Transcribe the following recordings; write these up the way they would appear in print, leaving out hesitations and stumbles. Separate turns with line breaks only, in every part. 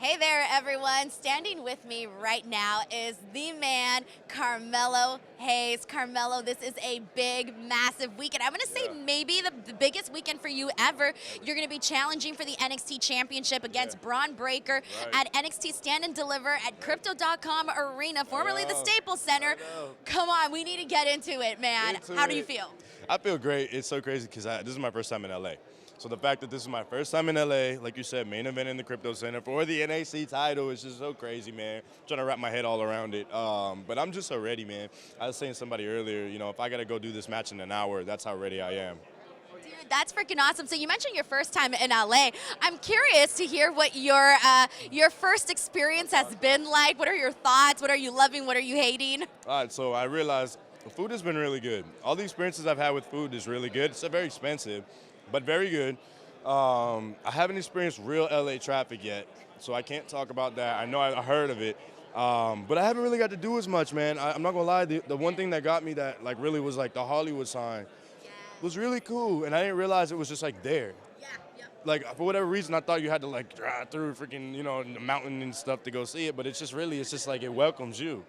Hey there, everyone. Standing with me right now is the man, Carmelo Hayes. Carmelo, this is a big, massive weekend. I'm going to say maybe the biggest weekend for you ever. You're going to be challenging for the NXT Championship against Braun Breaker at NXT Stand and Deliver at Crypto.com Arena, formerly the Staples Center. Come on, we need to get into it, man. How do you feel?
I feel great. It's so crazy because this is my first time in LA. So the fact that this is my first time in LA, like you said, main event in the Crypto Center for the NXT title is just so crazy, man. I'm trying to wrap my head all around it. But I'm just so ready, man. I was saying to somebody earlier, you know, if I got to go do this match in an hour, that's how ready I am.
Dude, that's freaking awesome. So you mentioned your first time in LA. I'm curious to hear what your first experience has been like. What are your thoughts? What are you loving? What are you hating?
All right, so I realized the food has been really good. All the experiences I've had with food is really good. It's very expensive, but very good. I haven't experienced real LA traffic yet, so I can't talk about that. I know I heard of it, but I haven't really got to do as much, man. I'm not gonna lie, the one thing that got me that like really was like the Hollywood sign was really cool, and I didn't realize it was just like there. Like for whatever reason, I thought you had to like drive through freaking, you know, the mountain and stuff to go see it, but it's just like it welcomes you.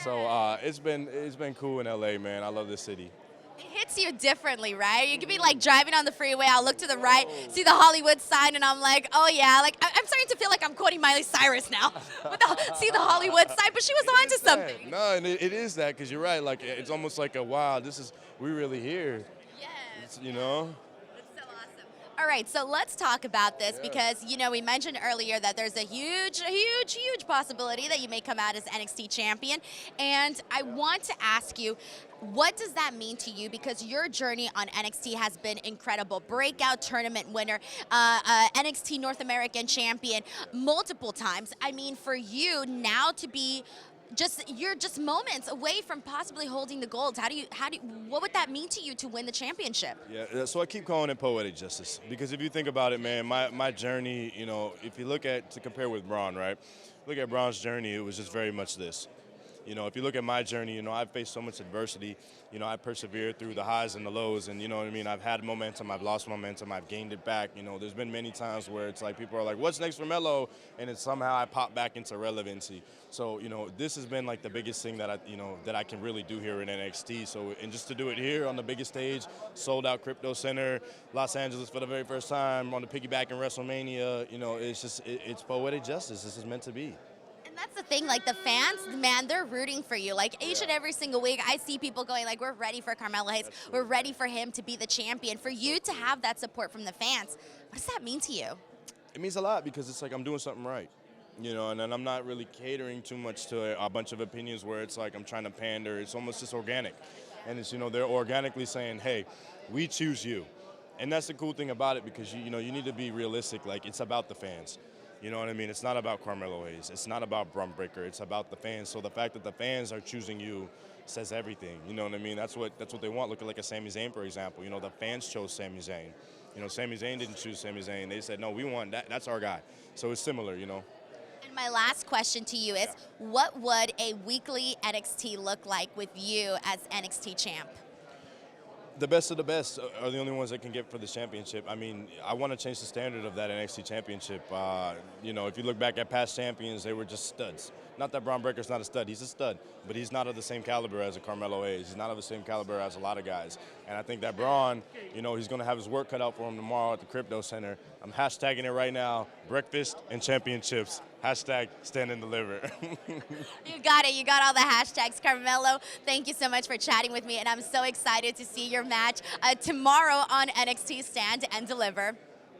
So it's been cool in LA, man. I love this city.
It hits you differently, right? You could be like driving on the freeway, I'll look to the right, see the Hollywood sign, and I'm like, oh yeah, like I'm starting to feel like I'm quoting Miley Cyrus now. See the Hollywood sign, but she was onto something.
No, and it is that, because you're right, like it's almost like a wow, we really here.
Yes.
You know?
All right, so let's talk about this because, you know, we mentioned earlier that there's a huge possibility that you may come out as NXT Champion. And I want to ask you, what does that mean to you? Because your journey on NXT has been incredible. Breakout tournament winner, NXT North American Champion multiple times. I mean, for you now to be you're just moments away from possibly holding the gold. What would that mean to you to win the championship?
Yeah, so I keep calling it poetic justice because if you think about it, man, my journey, you know, if you look at, to compare with Braun, right? Look at Braun's journey, it was just very much this. You know, if you look at my journey, you know, I've faced so much adversity. You know, I persevered through the highs and the lows, and you know what I mean? I've had momentum, I've lost momentum, I've gained it back. You know, there's been many times where it's like people are like, what's next for Melo? And it's somehow I pop back into relevancy. So, you know, this has been like the biggest thing that I can really do here in NXT. So, and just to do it here on the biggest stage, sold out Crypto Center, Los Angeles for the very first time, on the piggyback in WrestleMania, you know, it's poetic justice. This is meant to be.
And that's the thing, like the fans, man, they're rooting for you. Like each and every single week, I see people going like, we're ready for Carmelo Hayes. We're ready for him to be the champion. For you to have that support from the fans, what does that mean to you?
It means a lot because it's like I'm doing something right. You know, and then I'm not really catering too much to a bunch of opinions where it's like I'm trying to pander. It's almost just organic. And it's, you know, they're organically saying, hey, we choose you. And that's the cool thing about it because, you know, you need to be realistic. Like, it's about the fans. You know what I mean? It's not about Carmelo Hayes. It's not about Braun Breaker. It's about the fans. So the fact that the fans are choosing you says everything. You know what I mean? That's what they want. Look at like a Sami Zayn, for example. You know, the fans chose Sami Zayn. You know, Sami Zayn didn't choose Sami Zayn. They said, no, we want that. That's our guy. So it's similar, you know.
And my last question to you is, what would a weekly NXT look like with you as NXT champ?
The best of the best are the only ones that can get for the championship. I mean, I want to change the standard of that NXT championship. You know, if you look back at past champions, they were just studs. Not that Braun Breaker's not a stud. He's a stud, but he's not of the same caliber as a Carmelo Hayes. He's not of the same caliber as a lot of guys. And I think that Braun, you know, he's going to have his work cut out for him tomorrow at the Crypto Center. I'm hashtagging it right now, breakfast and championships. Hashtag stand and deliver.
You got it. You got all the hashtags. Carmelo, thank you so much for chatting with me, and I'm so excited to see your match tomorrow on NXT Stand and Deliver.